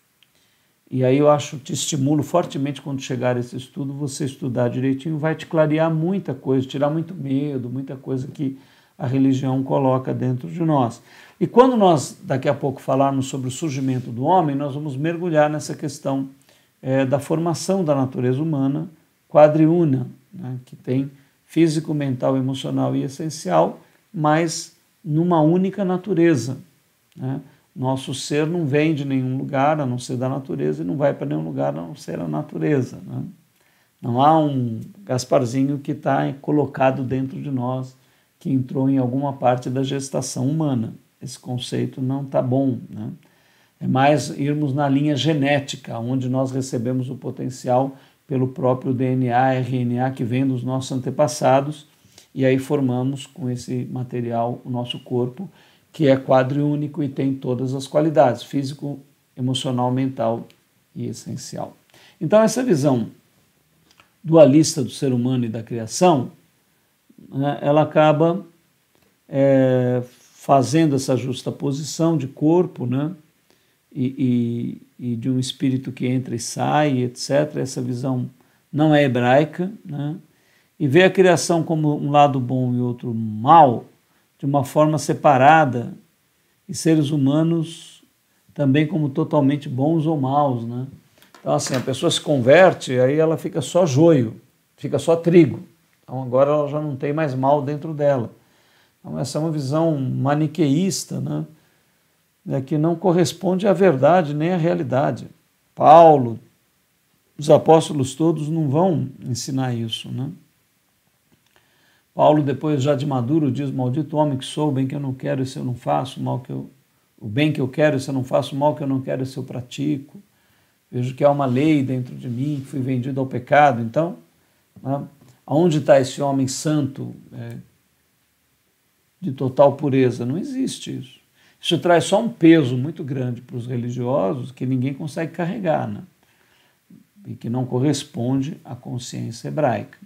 E aí te estimulo fortemente, quando chegar esse estudo, você estudar direitinho, vai te clarear muita coisa, tirar muito medo, muita coisa que a religião coloca dentro de nós. E quando nós, daqui a pouco, falarmos sobre o surgimento do homem, nós vamos mergulhar nessa questão da formação da natureza humana quadriúna, né, que tem físico, mental, emocional e essencial, mas numa única natureza, né? Nosso ser não vem de nenhum lugar a não ser da natureza e não vai para nenhum lugar a não ser a natureza, né? Não há um Gasparzinho que está colocado dentro de nós, que entrou em alguma parte da gestação humana. Esse conceito não está bom, né? É mais irmos na linha genética, onde nós recebemos o potencial pelo próprio DNA, RNA que vem dos nossos antepassados, e aí formamos com esse material o nosso corpo, que é quadriúnico e tem todas as qualidades, físico, emocional, mental e essencial. Então essa visão dualista do ser humano e da criação, né, ela acaba fazendo essa justaposição de corpo, né, e de um espírito que entra e sai, etc. Essa visão não é hebraica, né, e vê a criação como um lado bom e outro mal, de uma forma separada, e seres humanos também como totalmente bons ou maus, né? Então, assim, a pessoa se converte, aí ela fica só joio, fica só trigo. Então, agora ela já não tem mais mal dentro dela. Então, essa é uma visão maniqueísta, né? Que não corresponde à verdade nem à realidade. Paulo, os apóstolos todos não vão ensinar isso, né? Paulo, depois já de maduro, diz: maldito homem que sou, o bem que eu não quero, esse eu não faço, o bem que eu quero, esse eu não faço, o mal que eu não quero, esse eu pratico. Vejo que há uma lei dentro de mim, que fui vendido ao pecado. Então, né, aonde está esse homem santo, de total pureza? Não existe isso. Isso traz só um peso muito grande para os religiosos que ninguém consegue carregar, né? E que não corresponde à consciência hebraica.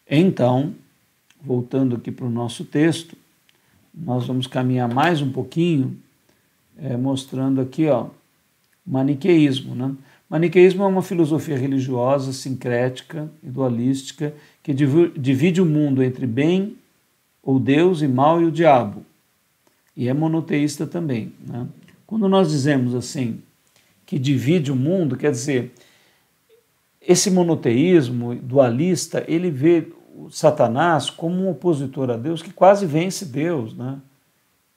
Então, voltando aqui para o nosso texto, nós vamos caminhar mais um pouquinho, mostrando aqui, ó, maniqueísmo, né? Maniqueísmo é uma filosofia religiosa, sincrética e dualística, que divide o mundo entre bem, ou Deus, e mal e o diabo. E é monoteísta também, né? Quando nós dizemos assim, que divide o mundo, quer dizer, esse monoteísmo dualista, ele vê o Satanás como um opositor a Deus que quase vence Deus, né?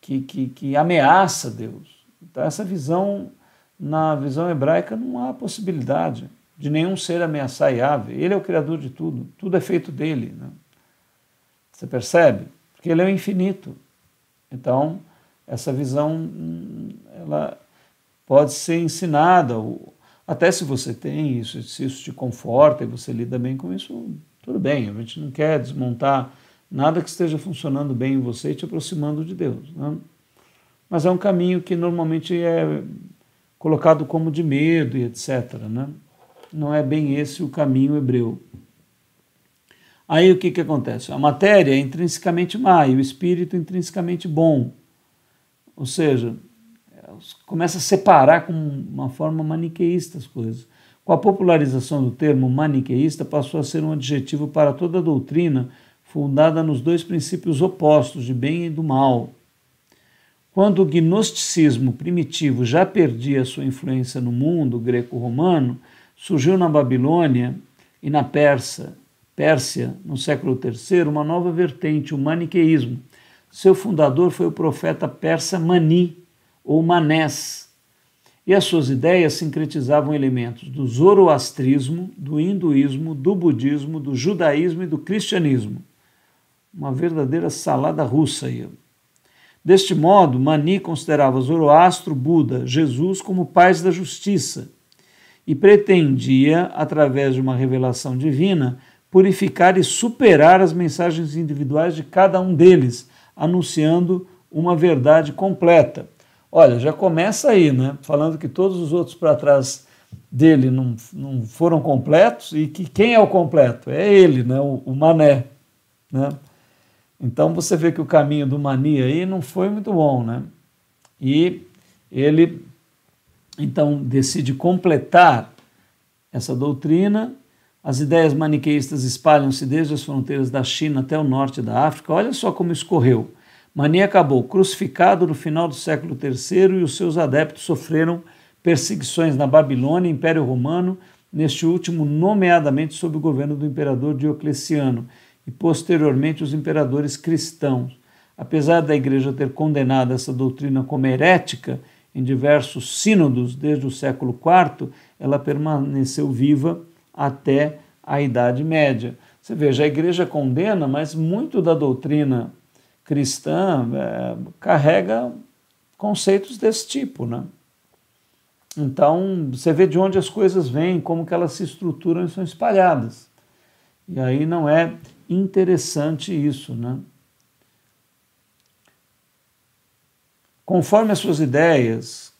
que ameaça Deus. Então essa visão, na visão hebraica, não há possibilidade de nenhum ser ameaçar Yahvé. Ele é o criador de tudo, tudo é feito dele. Né? Você percebe? Porque ele é o infinito. Então, essa visão, ela pode ser ensinada, até se você tem isso, se isso te conforta e você lida bem com isso, tudo bem. A gente não quer desmontar nada que esteja funcionando bem em você e te aproximando de Deus. Né? Mas é um caminho que normalmente é colocado como de medo e etc. Né? Não é bem esse o caminho hebreu. Aí o que acontece? A matéria é intrinsecamente má e o espírito intrinsecamente bom. Ou seja, começa a separar com uma forma maniqueísta as coisas. Com a popularização do termo maniqueísta, passou a ser um adjetivo para toda a doutrina fundada nos dois princípios opostos, de bem e do mal. Quando o gnosticismo primitivo já perdia sua influência no mundo greco-romano, surgiu na Babilônia e na Pérsia, no século III, uma nova vertente, o maniqueísmo. Seu fundador foi o profeta persa Mani, ou Manés, e as suas ideias sincretizavam elementos do zoroastrismo, do hinduísmo, do budismo, do judaísmo e do cristianismo. Uma verdadeira salada russa aí. Deste modo, Mani considerava Zoroastro, Buda, Jesus como pais da justiça e pretendia, através de uma revelação divina, purificar e superar as mensagens individuais de cada um deles, anunciando uma verdade completa. Olha, já começa aí, né? Falando que todos os outros para trás dele não foram completos e que quem é o completo? É ele, né? O Mané, né? Então você vê que o caminho do Mani aí não foi muito bom, né? E ele então decide completar essa doutrina. As ideias maniqueístas espalham-se desde as fronteiras da China até o norte da África. Olha só como escorreu. Mani acabou crucificado no final do século III e os seus adeptos sofreram perseguições na Babilônia, Império Romano, neste último nomeadamente sob o governo do imperador Diocleciano e posteriormente os imperadores cristãos. Apesar da Igreja ter condenado essa doutrina como herética em diversos sínodos desde o século IV, ela permaneceu viva até a Idade Média. Você veja, a Igreja condena, mas muito da doutrina cristã carrega conceitos desse tipo, né? Então, você vê de onde as coisas vêm, como que elas se estruturam e são espalhadas. E aí não é interessante isso, né? Conforme as suas ideias,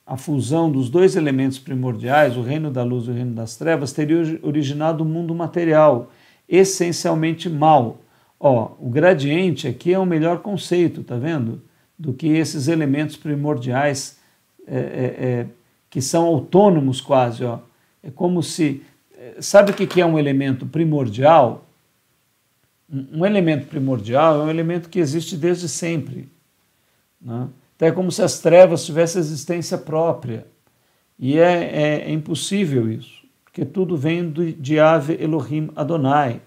a fusão dos dois elementos primordiais, o reino da luz e o reino das trevas, teria originado o mundo material, essencialmente mau. O gradiente aqui é o melhor conceito, tá vendo? Do que esses elementos primordiais que são autônomos quase. É como se... Sabe o que é um elemento primordial? Um elemento primordial é um elemento que existe desde sempre, né? Então é como se as trevas tivessem existência própria. E é impossível isso, porque tudo vem de Yahvé Elohim Adonai.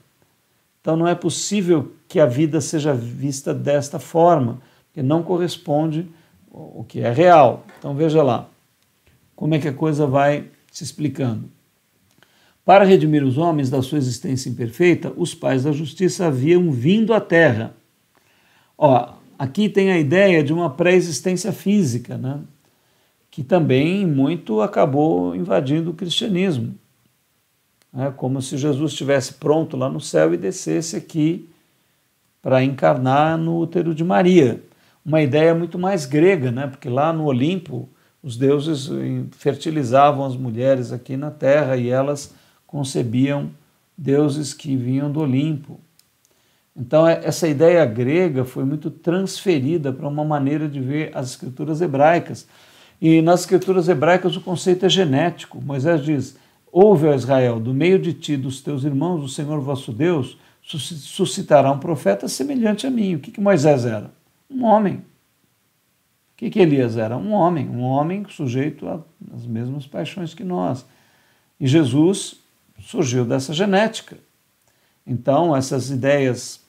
Então não é possível que a vida seja vista desta forma, porque não corresponde ao que é real. Então veja lá, como é que a coisa vai se explicando. Para redimir os homens da sua existência imperfeita, os pais da justiça haviam vindo à Terra. Aqui tem a ideia de uma pré-existência física, né? Que também muito acabou invadindo o cristianismo. Como se Jesus estivesse pronto lá no céu e descesse aqui para encarnar no útero de Maria. Uma ideia muito mais grega, né? Porque lá no Olimpo os deuses fertilizavam as mulheres aqui na Terra e elas concebiam deuses que vinham do Olimpo. Então essa ideia grega foi muito transferida para uma maneira de ver as escrituras hebraicas. E nas escrituras hebraicas o conceito é genético. Moisés diz: ouve, ó Israel, do meio de ti, dos teus irmãos, o Senhor vosso Deus suscitará um profeta semelhante a mim. O que Moisés era? Um homem que Elias era? Um homem sujeito às mesmas paixões que nós. E Jesus surgiu dessa genética. Então, essas ideias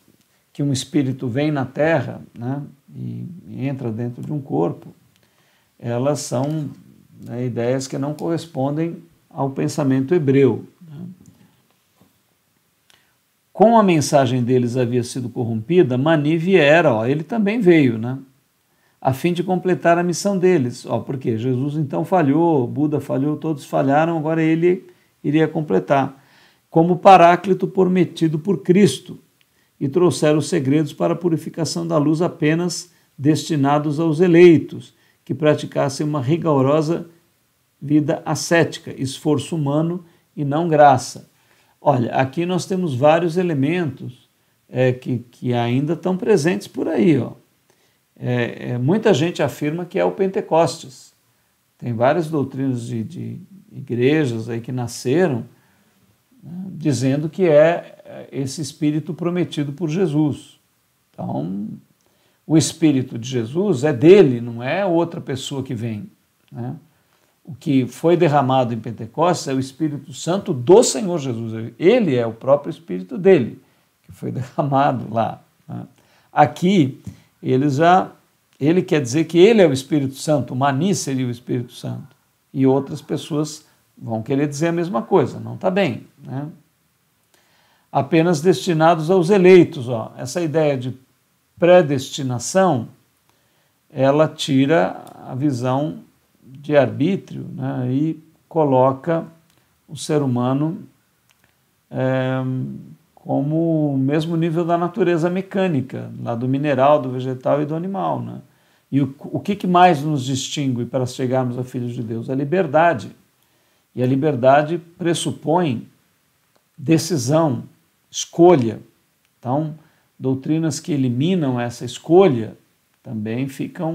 que um espírito vem na Terra, né, e entra dentro de um corpo, elas são, né, ideias que não correspondem ao pensamento hebreu. Né. Como a mensagem deles havia sido corrompida, Mani viera, ele também veio, né, a fim de completar a missão deles. Porque Jesus então falhou, Buda falhou, todos falharam, agora ele iria completar. Como Paráclito prometido por Cristo, e trouxeram os segredos para a purificação da luz apenas destinados aos eleitos, que praticassem uma rigorosa vida ascética, esforço humano e não graça. Olha, aqui nós temos vários elementos que ainda estão presentes por aí. Muita gente afirma que é o Pentecostes. Tem várias doutrinas de igrejas aí que nasceram, né, dizendo que é esse Espírito prometido por Jesus. Então, o Espírito de Jesus é dele, não é outra pessoa que vem, né? O que foi derramado em Pentecostes é o Espírito Santo do Senhor Jesus. Ele é o próprio Espírito dele, que foi derramado lá, né? Aqui, ele quer dizer que ele é o Espírito Santo, o Mani seria o Espírito Santo. E outras pessoas vão querer dizer a mesma coisa, não está bem, né? Apenas destinados aos eleitos. Essa ideia de predestinação, ela tira a visão de arbítrio, né, e coloca o ser humano como o mesmo nível da natureza mecânica, lá do mineral, do vegetal e do animal, né? E o que mais nos distingue para chegarmos a filhos de Deus? A liberdade. E a liberdade pressupõe decisão, escolha. Então, doutrinas que eliminam essa escolha também ficam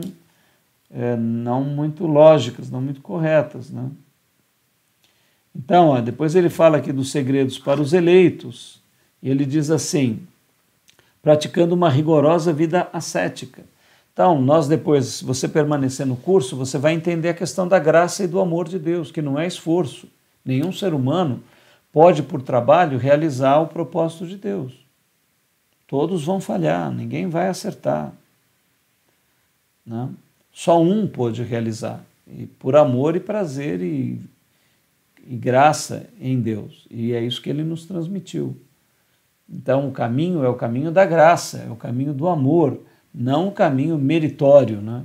não muito lógicas, não muito corretas, né? Então, depois ele fala aqui dos segredos para os eleitos, e ele diz assim, praticando uma rigorosa vida ascética. Então, nós depois, se você permanecer no curso, você vai entender a questão da graça e do amor de Deus, que não é esforço. Nenhum ser humano pode, por trabalho, realizar o propósito de Deus. Todos vão falhar, ninguém vai acertar, né? Só um pôde realizar, e por amor e prazer e graça em Deus. E é isso que ele nos transmitiu. Então, o caminho é o caminho da graça, é o caminho do amor, não o caminho meritório, né?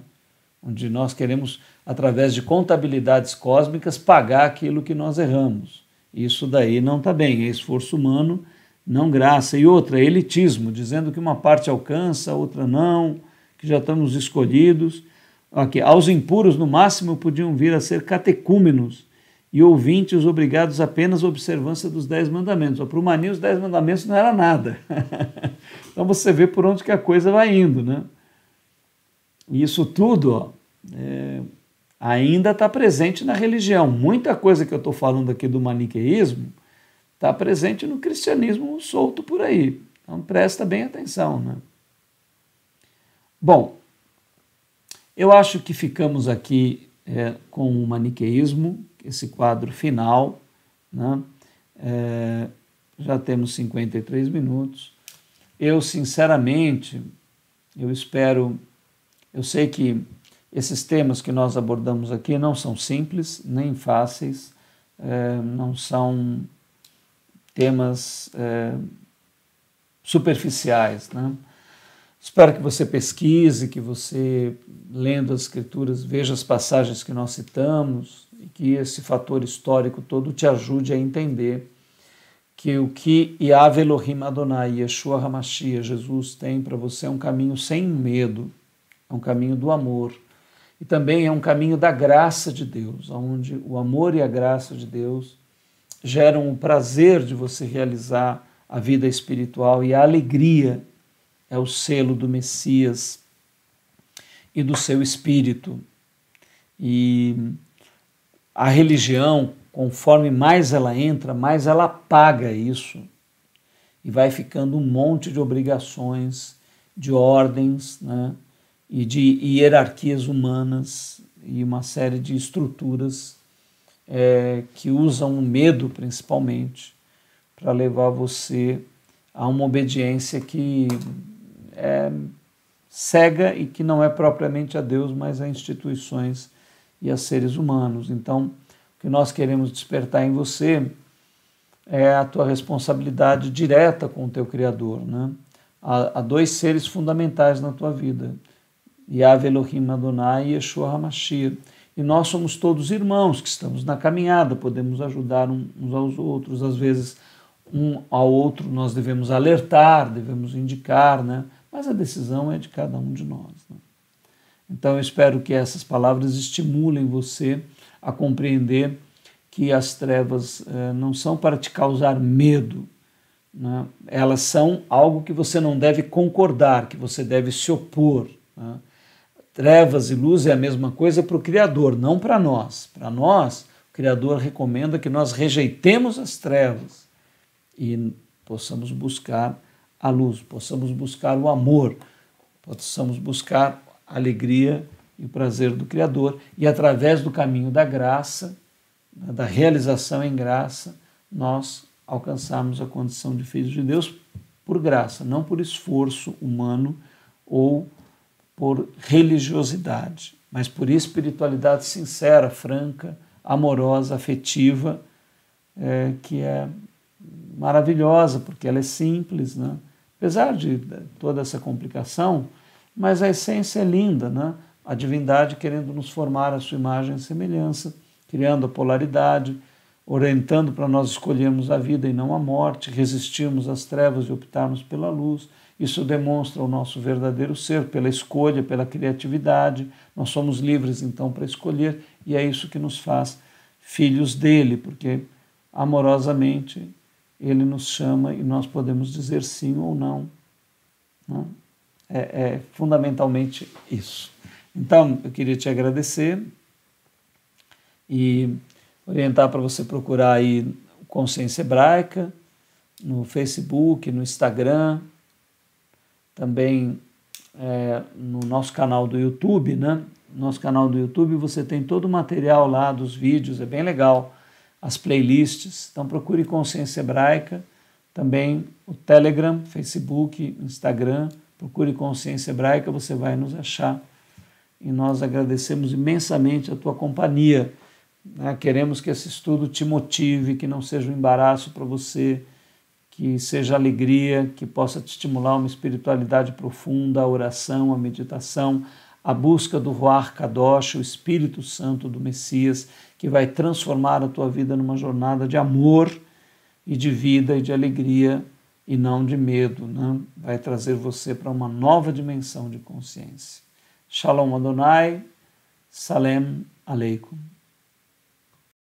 Onde nós queremos, através de contabilidades cósmicas, pagar aquilo que nós erramos. Isso daí não está bem, é esforço humano, não graça. E outra, elitismo, dizendo que uma parte alcança, a outra não, que já estamos escolhidos. Aqui, aos impuros, no máximo, podiam vir a ser catecúmenos e ouvintes obrigados apenas à observância dos 10 mandamentos. Para o Mani, os 10 mandamentos não era nada. Então você vê por onde que a coisa vai indo, né? E isso tudo ainda está presente na religião. Muita coisa que eu estou falando aqui do maniqueísmo está presente no cristianismo solto por aí. Então presta bem atenção, né? Bom, eu acho que ficamos aqui com o maniqueísmo, esse quadro final, né? Já temos 53 minutos. Eu, sinceramente, eu sei que esses temas que nós abordamos aqui não são simples, nem fáceis, não são temas superficiais, né? Espero que você pesquise, que você, lendo as Escrituras, veja as passagens que nós citamos e que esse fator histórico todo te ajude a entender que o que Yahvé Elohim Adonai, Yeshua HaMashiach, Jesus tem para você é um caminho sem medo, é um caminho do amor e também é um caminho da graça de Deus, onde o amor e a graça de Deus geram o prazer de você realizar a vida espiritual e a alegria é o selo do Messias e do seu espírito. E a religião, conforme mais ela entra, mais ela apaga isso e vai ficando um monte de obrigações, de ordens, né? e de hierarquias humanas e uma série de estruturas que usam o medo, principalmente, para levar você a uma obediência que é cega e que não é propriamente a Deus, mas a instituições e a seres humanos. Então, o que nós queremos despertar em você é a tua responsabilidade direta com o teu Criador, né? Há dois seres fundamentais na tua vida, Yahvé Elohim Adonai e Yeshua HaMashiach. E nós somos todos irmãos que estamos na caminhada, podemos ajudar uns aos outros, às vezes um ao outro nós devemos alertar, devemos indicar, né? Mas a decisão é de cada um de nós, né? Então eu espero que essas palavras estimulem você a compreender que as trevas não são para te causar medo, né? Elas são algo que você não deve concordar, que você deve se opor, né? Trevas e luz é a mesma coisa para o Criador, não para nós. Para nós, o Criador recomenda que nós rejeitemos as trevas e possamos buscar a luz, possamos buscar o amor, possamos buscar a alegria e o prazer do Criador. E através do caminho da graça, da realização em graça, nós alcançarmos a condição de filhos de Deus por graça, não por esforço humano ou por religiosidade, mas por espiritualidade sincera, franca, amorosa, afetiva, que é maravilhosa, porque ela é simples, né? Apesar de toda essa complicação, mas a essência é linda, né? A divindade querendo nos formar à sua imagem e semelhança, criando a polaridade, orientando para nós escolhermos a vida e não a morte, resistirmos às trevas e optarmos pela luz. Isso demonstra o nosso verdadeiro ser, pela escolha, pela criatividade. Nós somos livres, então, para escolher, e é isso que nos faz filhos dele, porque amorosamente ele nos chama e nós podemos dizer sim ou não, né? É fundamentalmente isso. Então, eu queria te agradecer e orientar para você procurar aí Consciência Hebraica no Facebook, no Instagram, também no nosso canal do YouTube, né? No nosso canal do YouTube você tem todo o material lá dos vídeos, é bem legal, as playlists. Então procure Consciência Hebraica, também o Telegram, Facebook, Instagram, procure Consciência Hebraica, você vai nos achar. E nós agradecemos imensamente a tua companhia, né? Queremos que esse estudo te motive, que não seja um embaraço para você, que seja alegria, que possa te estimular uma espiritualidade profunda, a oração, a meditação, a busca do Ruach Kadosh, o Espírito Santo do Messias, que vai transformar a tua vida numa jornada de amor e de vida e de alegria e não de medo, né? Vai trazer você para uma nova dimensão de consciência. Shalom Adonai, Salem Aleikum.